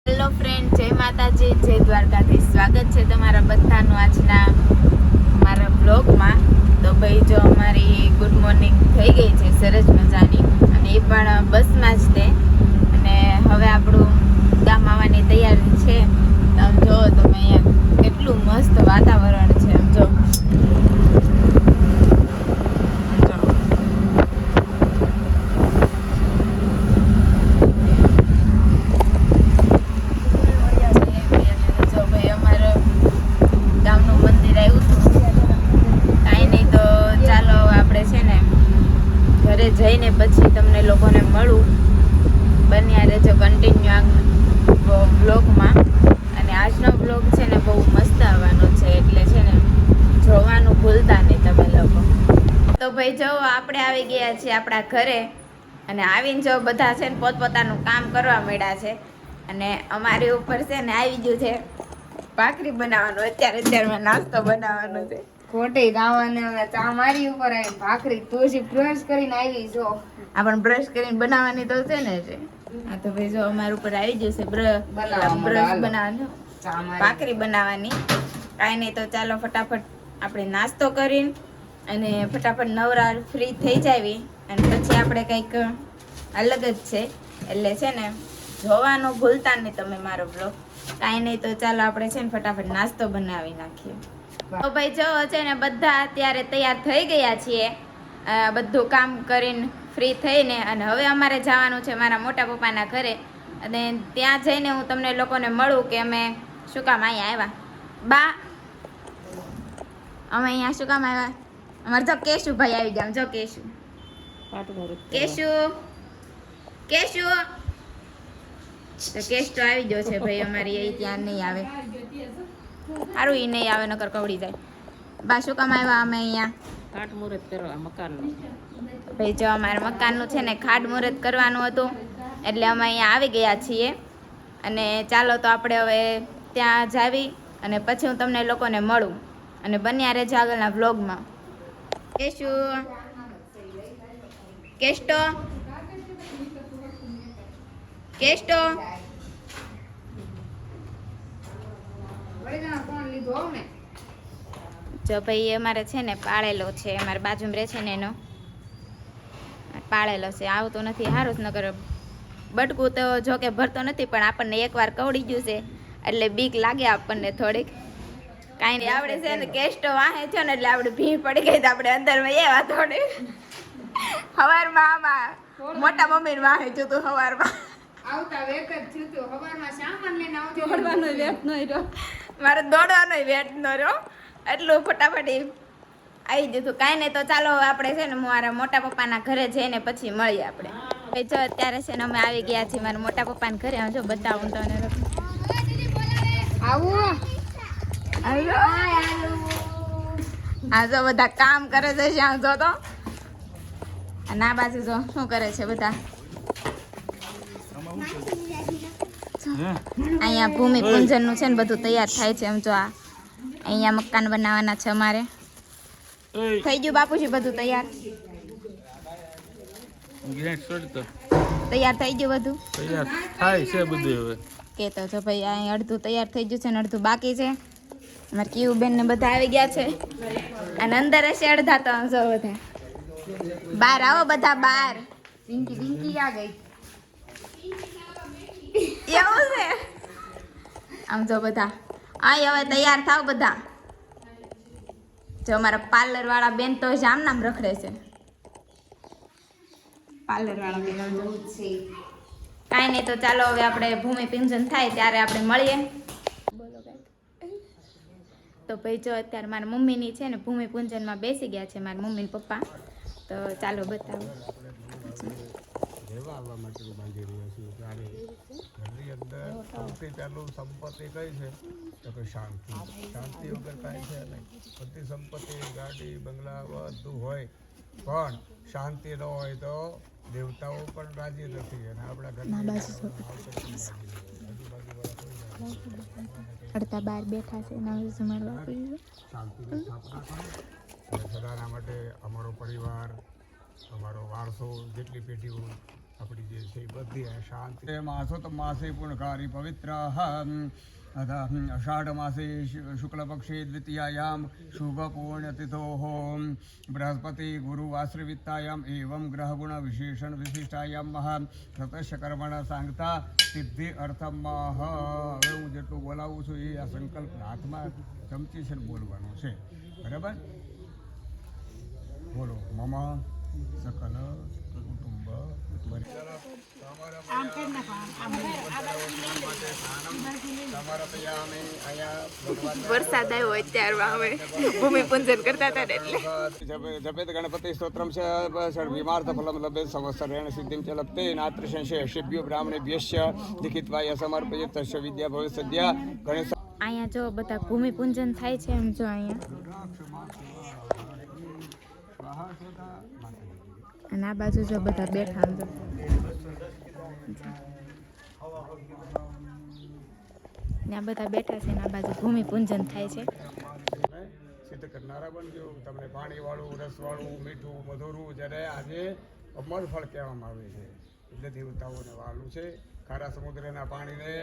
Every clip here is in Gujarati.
હેલો ફ્રેન્ડ, જય માતાજી, જય દ્વારકાથી સ્વાગત છે તમારા બધાનું આજના મારા બ્લોગમાં. તો ભાઈ જો અમારી ગુડ મોર્નિંગ થઈ ગઈ છે સરસ મજાની, અને એ પણ બસમાં જ તે. અને હવે આપણું ગામ આવવાની તૈયારી છે. આમ જો તમે અહીંયા કેટલું મસ્ત વાતાવરણ છે. આમ જો જઈને પછી તમને લોકોને મળું. બન્યા રહેજો કન્ટિન્યુ બ્લોગમાં. અને આજનો બ્લોગ છે ને બહુ મસ્ત આવવાનો છે, એટલે છે ને જોવાનું ભૂલતા નહીં તમે લોકો. તો ભાઈ જો આપણે આવી ગયા છીએ આપણા ઘરે, અને આવીને જો બધા છે ને પોતપોતાનું કામ કરવા માંડ્યા છે. અને અમારી ઉપર છે ને આવી ગયું છે ભાખરી બનાવવાનું. અત્યારે નાસ્તો બનાવવાનો છે. ખોટી ગાવાને ચા મારી ઉપર આવી ભાખરી તુલસી બ્રશ કરીને આવી જો. આપણ બ્રશ કરીને બનાવવાની તો છે ને છે. આ તો ભાઈ જો અમારા ઉપર આવી ગયું છે બ્રશ બનાવવાનું, ભાખરી બનાવવાની. કાંઈ નહીં, તો ચાલો ફટાફટ આપણે નાસ્તો કરીને અને ફટાફટ નવરા ફ્રી થઈ જાવી. અને પછી આપણે કંઈક અલગ જ છે, એટલે છે ને જોવાનું ભૂલતા નહીં તમે મારો બ્લોગ. કાંઈ નહીં, તો ચાલો આપણે છે ને ફટાફટ નાસ્તો બનાવી નાખીએ. તો ભાઈ જો છે ને બધા અત્યારે તૈયાર થઈ ગયા છીએ, બધું કામ કરીને ફ્રી થઈને. અને હવે અમારે જવાનું છે મારા મોટા પપ્પાના ઘરે, અને ત્યાં જઈને હું તમને લોકોને મળું કે અમે શું કામ અહીંયા આવ્યા. બા, અમે અહીંયા શું કામ આવ્યા? અમારે જો કેશુ ભાઈ આવી ગયા. જો કેશુ તો કેશ તો આવી ગયો છે ભાઈ. અમારી એ ત્યાં નહીં આવે, સારું એ નહીં આવે, નકર કવડી જાય. બા શું કામ આવ્યા અમે અહીંયા? ખાટમુહૂર્ત કરવા મકાનનું. ભાઈ જો અમારે મકાનનું છે ને ખાટમુહૂર્ત કરવાનું હતું, એટલે અમે અહીંયા આવી ગયા છીએ. અને ચાલો તો આપણે હવે ત્યાં જાવી, અને પછી હું તમને લોકોને મળું. અને બન્યા રહેજો આગળના વ્લોગમાં. કેશુ, કેસ્ટો, કેસ્ટો. જો ભાઈ અમારે છે ને પાળેલો છે, અમારે બાજુમાં રહે છે ને એનો પાળેલો છે. આવતો નથી, સારું જ. નકર બટકું તો જો કે ભરતો નથી, પણ આપણને એકવાર કવડી ગયું છે એટલે બીક લાગે આપણને થોડીક. કાંઈ નહીં, આપણે છે ને કેસ્ટો વાહે છે ને એટલે આપણે ભીડ પડી ગઈ તો આપણે અંદરમાં એવા થોડી. સવારમાં આમાં મોટા મમ્મીને વાહે છું તું સવારમાં આવતા વેત જ થયું. હવારમાં સામાન લઈને આવજો. દોડવાનો વેત ન રહ્યો મારે, દોડવાનો વેટ ન રહ્યો. એટલું ફટાફટ આવી જતું. કાંઈ નહીં, તો ચાલો આપણે છે ને મારા મોટા પપ્પાના ઘરે જઈને પછી મળીએ આપણે. જો અત્યારે છે ને અમે આવી ગયા છીએ મારા મોટા પપ્પાના ઘરે. જો બતાવું તમને. આવું આ જો બધા કામ કરે છે. શ્યામ જો તો, અને આ બાજુ જો શું કરે છે બધા. અહીંયા ભૂમિ પૂજન નું છે ને બધું તૈયાર થાય છે. એમ જો આ અહીંયા મકાન બનાવવાના છે અમારે. થઈ ગયું બાપુજી બધું તૈયાર? તૈયાર થઈ ગયું બધું? તૈયાર થાય છે બધું હવે. કે તો જો ભાઈ અહીં અડધું તૈયાર થઈ ગયું છે ને અડધું બાકી છે. અમારે કીવું બેન ને બધા આવી ગયા છે, અને અંદર હશે અડધા. તો જો બધા બહાર આવો, બધા બહાર. પિંકી આ ગઈ. એવું છે? આમ જો બધા અહીં હવે તૈયાર થાવ બધા. જો અમારા પાર્લર વાળા બેન તો જામ નામ રખડે છે. પાર્લર વાળા બેન કાંઈ નહીં, તો ચાલો હવે આપણે ભૂમિ પૂજન થાય ત્યારે આપણે મળીએ. બોલો કાંઈ. તો ભાઈ જો અત્યારે મારા મમ્મીની છે ને ભૂમિ પૂજનમાં બેસી ગયા છે મારા મમ્મી પપ્પા. તો ચાલો બતાવો. રહેવા માટે બાંધી રહ્યા છીએ ત્યારે ઘરની અંદર સૌથી પહેલું સંપત્તિ કઈ છે તો કે શાંતિ. શાંતિ વગર કાંઈ છે નહીં. બધી સંપત્તિ, ગાડી, બંગલા બધું હોય, પણ શાંતિ ન હોય તો દેવતાઓ પણ રાજી નથી. અને આપણા ઘરની અડધા બહાર બેઠા છે. શાંતિની સ્થાપના કરો. સદાના માટે અમારો પરિવાર, અમારો વારસો, જેટલી પેઢીઓ આપણી જે છે એ બધી શાંતિ માસો તો માસે પૂર્ણકારી પવિત્ર અષાઢ માસે શુક્લ પક્ષે દ્વિતીયાયામ શુભ પૂર્ણતિથોઃ બૃહસ્પતિ ગુરુવાશ્રવિત્તાયામ એવં ગ્રહગુણ વિશેષણ વિશિષ્ટાયામ સતસ્ય કર્મણ સાંગતા સિદ્ધિ અર્થમ હવે હું જેટલું બોલાવું છું એ આ સંકલ્પ હાથમાં ચમચી છે બોલવાનું છે બરાબર બોલો મમ સકલ કુટુંબ વરસાદ આવ્યો અત્યારમાં હવે ભૂમિ પૂજન કરતા હતા ને એટલે જપેત ગણપતિ સ્તોત્રમ છે સર્વિમાર્થ ફલમ લભે સંવત્સરેણ સિદ્ધિમ ચ લભતે નાત્ર સંશય બ્રાહ્મણેભ્યશ્ચ લિખિત્વાય સમર્પયત તસ્ય વિદ્યા ભવે સદ્યા ગણેશ અહીંયા જો બધા ભૂમિ પૂજન થાય છે એમ જો અહીંયા અને આ બાજુ જો બધા બેઠા અંદર ને આ બધા બેઠા છે ને આ બાજુ ભૂમિ પૂજન થાય છે સિદ્ધ કરનારા બનજો તમને પાણીવાળું રસવાળું મીઠું મધુરું જ્યારે આજે અમર ફળ કહેવામાં આવે છે એટલે દેવતાઓને વાળું છે ખારા સમુદ્રના પાણીને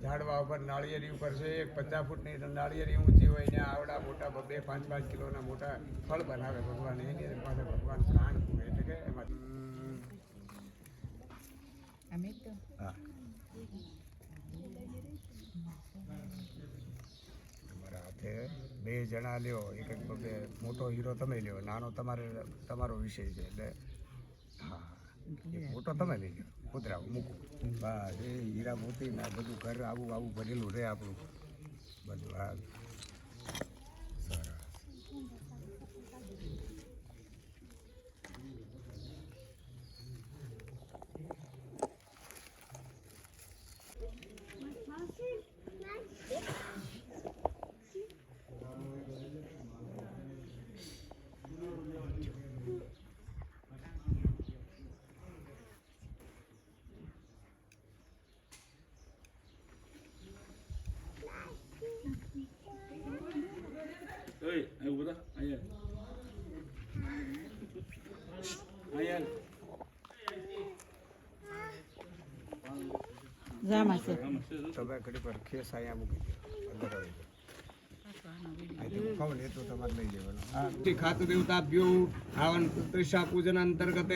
ઝાડવા ઉપર નાળિયેરી ઉપર છે 50 ફૂટની નાળિયેરી ઊંચી હોય ને આવડા મોટા 2-5 કિલોના મોટા ફળ બનાવે ભગવાન એની પાસે ભગવાન પ્રાણ પૂરે એટલે કે એમાં હા તમારા હાથે 2 જણા લ્યો એક મોટો હીરો તમે લ્યો નાનો તમારો વિષય છે એટલે હા મોટો તમે લઈ લો કુતરાવું મૂકું બસ એ હીરા મોતી ને બધું ઘર આવું ભરેલું રહે આપણું બધું હા સરસ તમે ઘડી પર ખેસ અહીંયા મૂકી દો ખાતુ દેવતાભ્યો આવન પ્રતિષ્ઠા પૂજન અંતર્ગત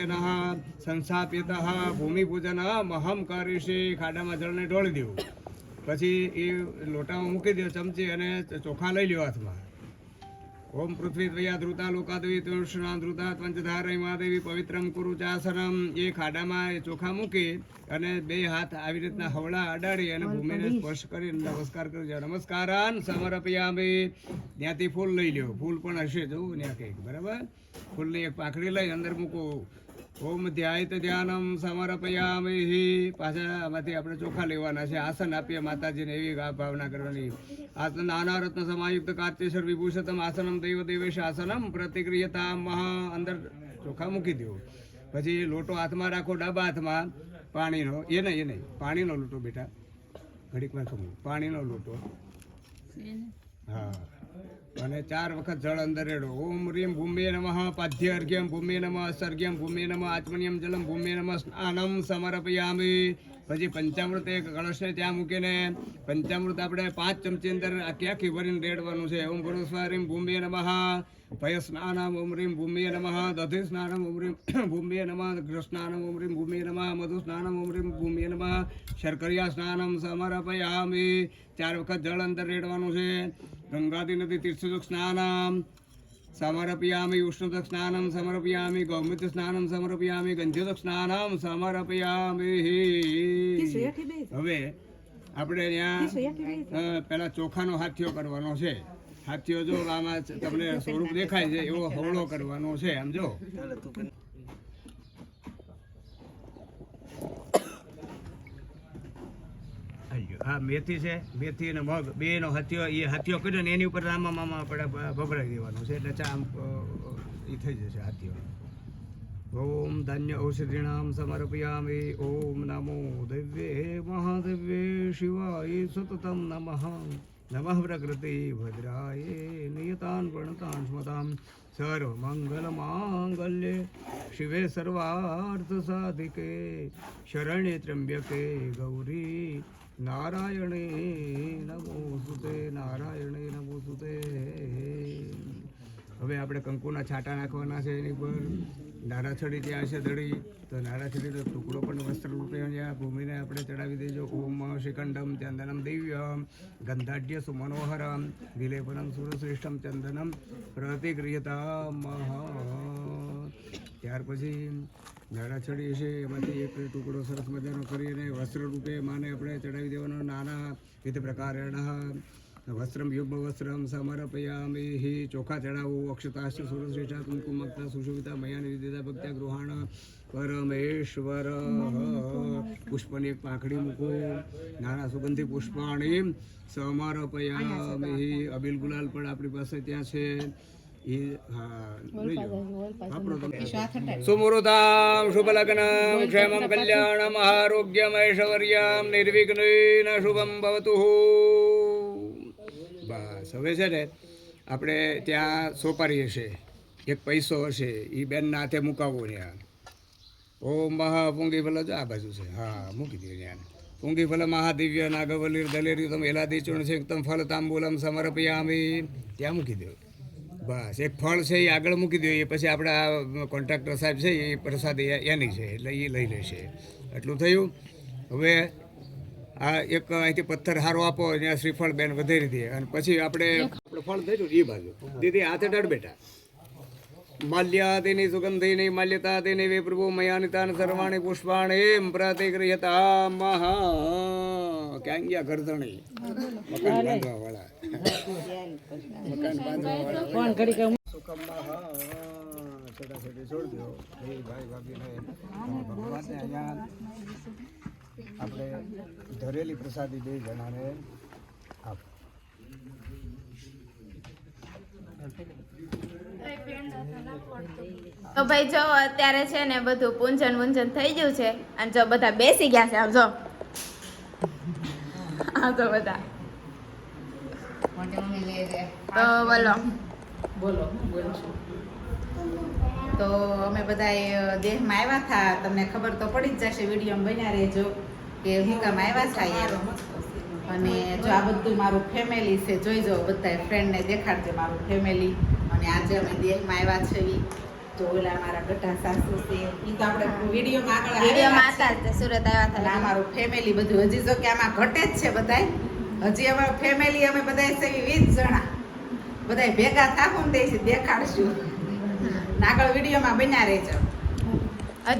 સંસ્થાપિત ભૂમિ પૂજન મહમ કરીશે ખાડામાં જળને ઢોળી દેવું પછી એ લોટામાં મૂકી દો ચમચી અને ચોખા લઈ લ્યો હાથમાં ઓમ પૃથ્વી ત્વયા ધ્રુતા લોકાદેવી તૃષ્ણા ધ્રુતા પંચધારય મહાદેવી પવિત્રમ કુરુ ચાસનમ એ ખાડામાં એ ચોખા મૂકી અને 2 હાથ આવી રીતના હવળા અડાડી અને ભૂમિને સ્પર્શ કરી નમસ્કાર કરી નમસ્કારાન સમર્પયામિ ત્યાંથી ફૂલ લઈ લ્યો ફૂલ પણ હશે જોવું ત્યાં કંઈક બરાબર ફૂલની એક પાંખડી લઈ અંદર મૂકો ઓમ ધ્યાયત ધ્યાનમ સમર્પયામિ પાછા આમાંથી આપણે ચોખા લેવાના છે આસન આપીએ માતાજીને એવી ભાવના કરવાની આસન નાના રત્ન સમાયુક્ત કાર્તેશ્વર વિભૂષતમ આસનમ દૈવ દેવેશ આસનમ પ્રતિક્રિયતા મહા અંદર ચોખા મૂકી દો પછી લોટો હાથમાં રાખો ડાબા હાથમાં પાણીનો એ નહીં પાણીનો લોટો બેટા ઘડીકમાં ખમું પાણીનો લોટો હા અને 4 વખત જળ અંદર રેડો ઓમ રીમ ભૂમ્યે નમઃ પાધ્ય અર્ઘ્યમ ભૂમ્યે નમઃ અસર્ઘ્યમ ભૂમ્યે નમઃ આચમન્યમ જલમ ભૂમ્યે નમઃ સ્નાનમ સમર્પયામિ પછી પંચામૃત એક કળશને ત્યાં મૂકીને પંચામૃત આપણે 5 ચમચી અંદર આખી ભરીને રેડવાનું છે ઓમ ગુરુસ્વારીમ ભૂમ્યે નમઃ ભય સ્નાનમ ઓમ રીમ ભૂમ્યે નમઃ દધિ સ્નાનમ ઓમ રીમ ભૂમ્યે નમઃ ઘૃ સ્નાનમ ઓમ રીમ ભૂમ્યે નમઃ મધુ સ્નાનમ ઓમ રીમ ભૂમ્યે નમઃ શર્કરિયા સ્નાનમ સમર્પયામિ 4 વખત જળ અંદર રેડવાનું છે ગંગાદી નદી તીર્થોદક સ્નાનમ સમર્પયામિ ઉષ્ણોદક સ્નાનમ સમર્પયામિ ગૌમૂત્ર સ્નાનમ સમર્પયામિ ગંધ્યોદક સ્નાનમ સમર્પયામિ હવે આપણે ત્યાં પેલા ચોખાનો હાથીઓ કરવાનો છે હાથીઓ જો આમાં તમને સ્વરૂપ દેખાય છે એવો હવળો કરવાનો છે આમ જો હા મેથી છે મેથી અને મગ બેનો હાથીઓ એ હાથીઓ કર્યો ને એની ઉપર રામા મામા આપણે ભભરાઈ દેવાનું છે એટલે ચા એ થઈ જશે હાથીઓ ઓમ ધાન્ય ઔષધિણામ સમર્પયામિ ઓમ નમો દિવ્યે મહાદેવ્યે શિવાય સતતમ નમઃ નમઃ પ્રકૃતિ ભદ્રાય નિયતાન પ્रणतान સ્મતામ સર્વમંગલમાંગલ્યે શિવે સર્વાર્થ સાધિકે શરણ્યે ત્ર્યંબકે ગૌરી નારાયણે નમોસ્તુતે નારાયણે નમોસ્તુતે. હવે આપણે કંકુના છાંટા નાખવાના છે એની પર. નારાછડી ત્યાં છે દળી, તો નારાછડીનો ટુકડો પણ વસ્ત્ર રૂપે ત્યાં ભૂમિને આપણે ચડાવી દેજો. ઓમ શ્રીકંડમ ચંદનમ દિવ્યમ ગંધાઢ્ય સુમનોહરમ વિલેપનમ સુરશ્રેષ્ઠમ ચંદનમ પ્રતિક્રિયતામ. ત્યાર પછી નારાછડી છે એમાંથી એક ટુકડો સરસ મજાનો કરીને વસ્ત્ર રૂપે માને આપણે ચડાવી દેવાનો. નાના વિધ પ્રકારેણ વસ્ત્રમ યુગ વસ્ત્રમ સમર્પયામિ. ચોખા ચડાવો. અક્ષતાશ્ચ સુરશ્રેષ્ઠા કુમકુમક્તા સુશોભિતા મયાની વિદ્યતા ભક્ત્યા ગૃહાણ પરમેશ્વર. પુષ્પની એક પાંખડી મૂકો. નાના સુગંધી પુષ્પાણી સમર્પયામિ. અબિલ ગુલાલ પણ આપણી પાસે ત્યાં છે. સુમુહૂર્તામ શુભલગ્નમ ક્ષેમં કલ્યાણમ આરોગ્યમ ઐશ્વર્યમ નિર્વિઘ્નેન શુભમ ભવતુ. બસ હવે છે ને આપણે ત્યાં સોપારી હશે, એક પૈસો હશે, એ બેનના હાથે મુકાવવો ત્યાં. ઓમ મહા પૂંગી ફલ આ બાજુ છે, હા મૂકી દે ત્યાં. પૂંગી ફલ મહાદિવ્ય નાગવલીર દલેરી તમ એલાદી ચૂર્ણ છે તમ ફલ તાંબૂલમ સમર્પયામિ. ત્યાં મૂકી દો. બસ એક ફળ છે એ આગળ મૂકી દો. એ પછી આપણા કોન્ટ્રાક્ટર સાહેબ છે એ પ્રસાદ એની છે એટલે એ લઈ લેશે. એટલું થયું. હવે આ એક અહીંથી પથ્થર હારો આપો, ત્યાં શ્રીફળ બેન વધારી દે અને પછી આપણે ફળ દઈશું એ બાજુ. દીદી હાથે ડળ બેટા. માલ્યાદિની સુગંધિની માલ્યતાદિની વે પ્રભુ મયાનિતાન સર્વાણી પુષ્પાણી પ્રતિક્રિયતા મહા. ક્યાં ગયા ગરદણી મકાન બાંધવા વાળા. મકાન બાંધવા વાળા સુકમ મહા. છોટા છોટી છોડ દો ભાઈ ભાભીને. ભગવાનને અહીંયા આપણે ધરેલી પ્રસાદી 2 જણાને આપો. તો ભાઈ જો અત્યારે છે ને બધું પૂંજન વૂંજન થઈ ગયું છે અને જો બધા બેસી ગયા છે. આમ જો આ તો બધા તો બોલો તો અમે બધા દેહમાં આવ્યા હતા. તમને ખબર તો પડી જ જશે, વિડીયો બન્યા રહેજો કે હું કામ આવ્યા છે અહીંયા. અને જો આ બધું મારું ફેમિલી છે, જોઈજો બધા ફ્રેન્ડને દેખાડજો મારું ફેમિલી. અને આજે અમે દેહમાં આવ્યા છે. જો ઓલા મારા ગઢા સાસુ છે એ તો આપણે વિડીયોમાં હતા સુરત આવ્યા હતા. આ મારું ફેમિલી બધું હજી જો કે આમાં ઘટે જ છે બધાય. હજી અમારું ફેમિલી અમે બધા છે 20 જણા બધા ભેગા થાકું ને દેખાડશું. આગળ વિડીયોમાં બન્યા રહેજો.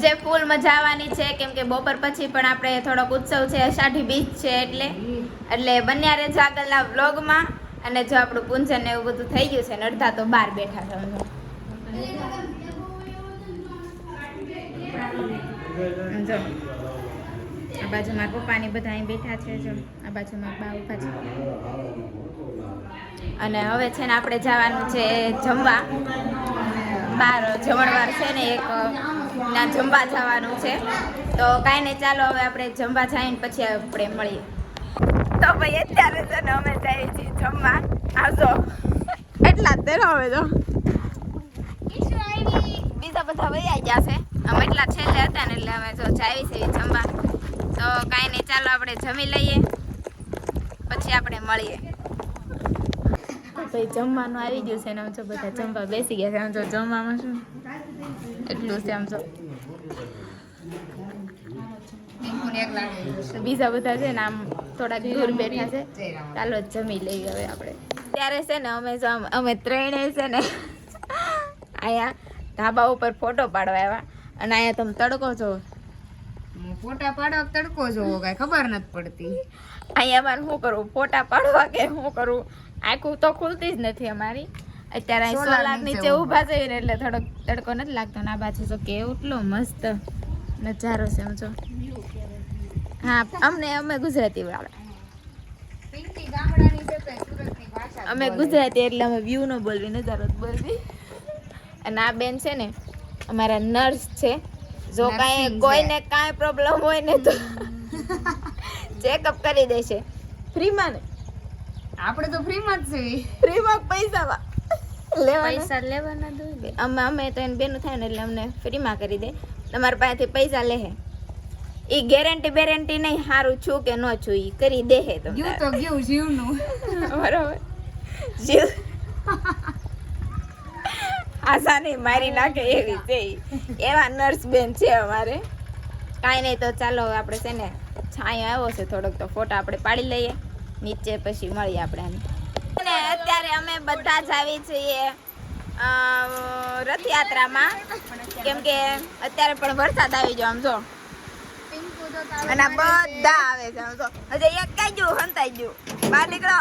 હજે ફૂલ મજા આવવાની છે કેમ કે બપોર પછી પણ આપણે થોડોક ઉત્સવ છે, અષાઢી બીજ છે એટલે બન્યા રહેજો આગળના વ્લોગમાં. અને જો આપણું પૂંજન ને એવું બધું થઈ ગયું છે ને અડધા તો બહાર બેઠા છે. જો આ બાજુ મારા પપ્પાની બધા અહીં બેઠા છે. જો આ બાજુ મારા બા ઉભા છે. અને હવે છે ને આપણે જવાનું છે જમવા. બાર જમણવાર છે ને એક ના જમવા જવાનું છે. તો કાંઈ નહીં, ચાલો હવે આપણે જમવા જઈને પછી આપણે મળીએ. તો ભાઈ અત્યારે છે ને અમે જઈએ છીએ જમવા. આવજો એટલા જ તેનો હવે તો બીજા બધા વૈયા ગયા છે. અમે એટલા છેલ્લે હતા ને એટલે અમે જો જાવી છે જમવા. તો કાંઈ નહીં, ચાલો આપણે જમી લઈએ પછી આપણે મળીએ. ભાઈ જમવાનું આવી ગયું છે ને આમ જો બધા જમવા બેસી ગયા છે. આમ જો જમવામાં શું એટલું છે. આમ જો બીજા બધા છે ને આમ થોડાક દૂર બેઠા છે. ચાલો જમી લઈએ હવે આપણે. ત્યારે છે ને અમે ત્રણેય છે ને અહીંયા ધાબા ઉપર ફોટો પાડવા આવ્યા. અને અહીંયા તમે તડકો જો ફોટા પાડવા તડકો જોવો કઈ ખબર નથી પડતી. અહીંયા અમારે શું કરવું, ફોટા પાડવા કે શું કરવું, આખું તો ખુલતી જ નથી અમારી. અત્યારે અહીં સોલાર નીચે ઊભા છે ને એટલે થોડોક તડકો નથી લાગતો. ને આ બાજુ તો કેટલો મસ્ત નજારો છે. આમ જો હા અમે ગુજરાતી વાળા, અમે ગુજરાતી એટલે અમે વ્યૂ નો બોલવી, નજારો જ બોલવી. અને આ બેન છે ને અમારા નર્સ છે. જો કોઈને કાંઈ પ્રોબ્લેમ હોય ને તો ચેકઅપ કરી દેશે ફ્રીમાં ને. આપણે તો ફ્રીમાં જ છે. ફ્રીમાં પૈસા લેવાના પૈસા લેવાના દો. અમે તો એને બેનું થાય ને એટલે અમને ફ્રીમાં કરી દે. તમારા પાસેથી પૈસા લે ઈ ગેરંટી નહીં હારું છું કે ન છું ઈ કરી દે હે તમને. ગયું તો ગયું જીવનું. બરોબર જીવ આસાની મારી નાખે એવી છે ઈ. એવા નર્સ બેન છે અમારે. કાંઈ નહીં તો ચાલો આપણે છે ને છાંયો આવ્યો છે થોડોક તો ફોટા આપણે પાડી લઈએ નીચે પછી મળીએ આપણે આને. અને અત્યારે અમે બધા જ આવી છીએ રથયાત્રામાં કેમ કે અત્યારે પણ વરસાદ આવી ગયો આમ જો અને આ બધા આવે છે આમ જો હજી એક કઈ ગયું હંતાઈ ગયું બહાર નીકળો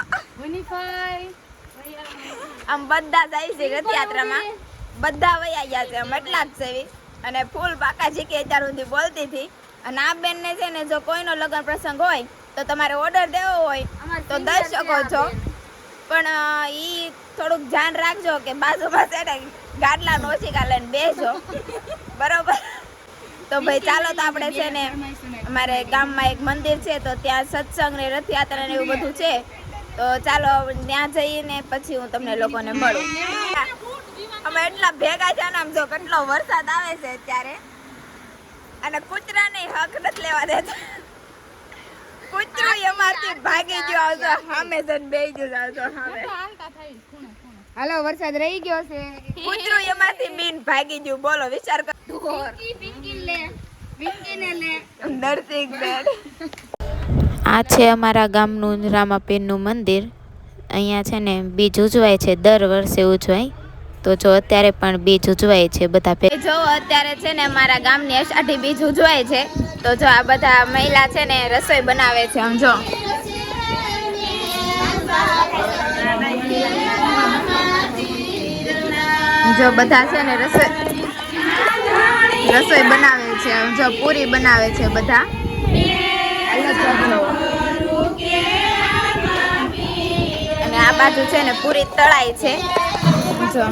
આમ બધા જાય છે રથયાત્રામાં બધા વયા ગયા છે આમ એટલા જ છે અને ફૂલ પાકા જીકી અત્યાર સુધી બોલતી હતી અને આ બેન ને છે ને જો કોઈનો લગ્ન પ્રસંગ હોય તો તમારે ઓર્ડર દેવો હોય તો દઈ શકો છો પણ ઈ થોડુંક ધ્યાન રાખજો કે બાજુમાં છે ને ગાડલા નોચીકા લઈને બેસજો બરોબર. તો ભાઈ ચાલો તો આપણે છે ને અમારે ગામમાં એક મંદિર છે તો ત્યાં સત્સંગ ને રથયાત્રા ને એવું બધું છે તો ચાલો ત્યાં જઈને પછી હું તમને લોકોને મળું. અમે એટલા ભેગા છે ને આમ જો કેટલો વરસાદ આવે છે અત્યારે અને કૂતરાને હક નથી લેવા દેતા. કૂતરું એમાંથી ભાગી ગયો આવતો સામે જઈને બેહી ગયો આવતો સામે. હાલો વરસાદ રહી ગયો છે. કૂતરું એમાંથી બીન ભાગી ગયું બોલો વિચાર કર. નરસિંહ બેન આ છે અમારા ગામનું રામાપીરનું મંદિર. અહીંયા છે ને બીજ ઉજવાય છે, દર વર્ષે ઉજવાય. તો જો અત્યારે પણ બીજ ઉજવાય છે બધા ભેગા. જો અત્યારે છે ને અમારા ગામની અષાઢી બીજ ઉજવાય છે તો જો આ બધા મહિલા છે ને રસોઈ બનાવે છે આમ જો બધા છે ને રસોઈ બનાવે છે આમ જો પૂરી બનાવે છે બધા. અને આ બાજુ છે ને પૂરી તળાય છે જો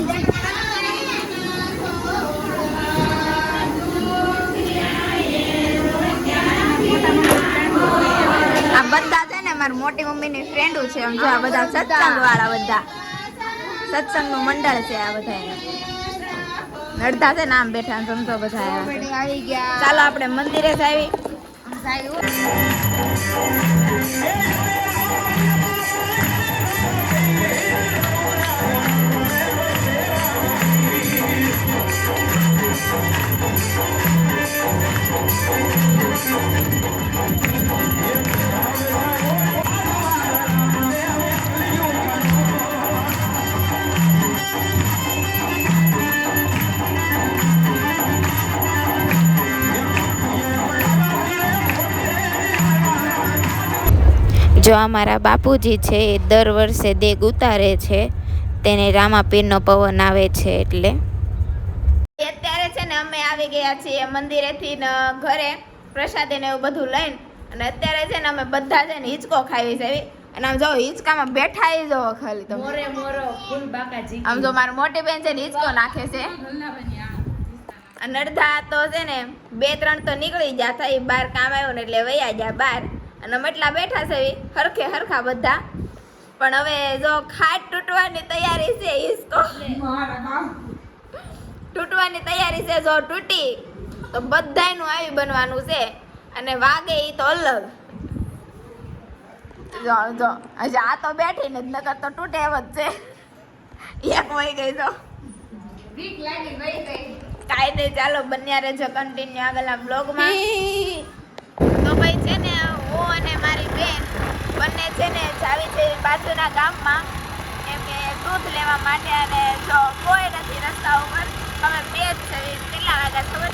આ બધા છે ને મારી મોટી મમ્મીની ફ્રેન્ડો છે આમ જો આ બધા સત્સંગ વાળા બધા સત્સંગનું મંડળ છે આ બધા નડતા છે ને આમ બેઠા સમજો બધા આવી ગયા. ચાલો આપણે મંદિરે જ આવી. જો અમારા બાપુજી છે એ દર વર્ષે દેગ ઉતારે છે, તેને રામાપીરનો પવન આવે છે એટલે. અત્યારે છે ને અમે આવી ગયા છીએ મંદિરેથી ને ઘરે પ્રસાદી ને એવું બધું લઈને અને અત્યારે છે ને અમે બધા છે ને હિંચકો ખાવી છે અને આમ જો હિંચકામાં બેઠા જ જો ખાલી તો આમ જો મારી મોટી બેન છે ને હિંચકો નાખે છે અને અડધા તો છે ને 2-3 તો નીકળી ગયા હતા એ બહાર કામ આવ્યું ને એટલે વયા ગયા બહાર અને અમે એટલા બેઠા છે હરખા બધા પણ હવે જો ખાટ તૂટવાની તૈયારી છે હિંચકો તૂટવાની તૈયારી છે જો તૂટી તો બધાયનું આવી બનવાનું છે અને વાગે ઈ તો અલગ જો જો હજી આ તો બેઠી ને નકર તો તૂટે એમ જ છે એક વહી ગઈ તો કાંઈ નહીં ચાલો બન્યા રહેજો કન્ટિન્યુ આગળના બ્લોગમાં. તો ભાઈ છે ને હું અને મારી બેન બંને છે ને જાવી છે બાજુના ગામમાં એમ કે દૂધ લેવા માટે અને જો કોઈ નથી રસ્તા ઉપર અમે બે જ છે. કેટલા વાગ્યા ખબર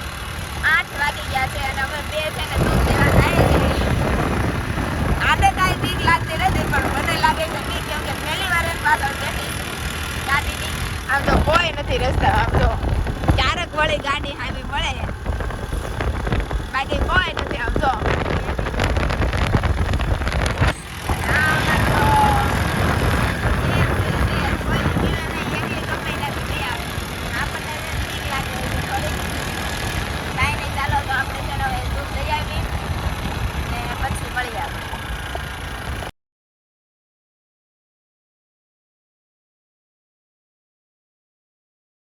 8 વાગી ગયા છે અને અમે બે છે ને દૂધ લેવા જાય છે. આને કાંઈ બીક લાગતી નથી પણ મને લાગે છે બીક કેમ કે પહેલી વાર એની પાછળ બેઠી ગાડીની આમ તો કોઈ નથી રસ્તા આમ તો ક્યારેક વળી ગાડી હાવી મળે બાકી કોઈ નથી આમ તો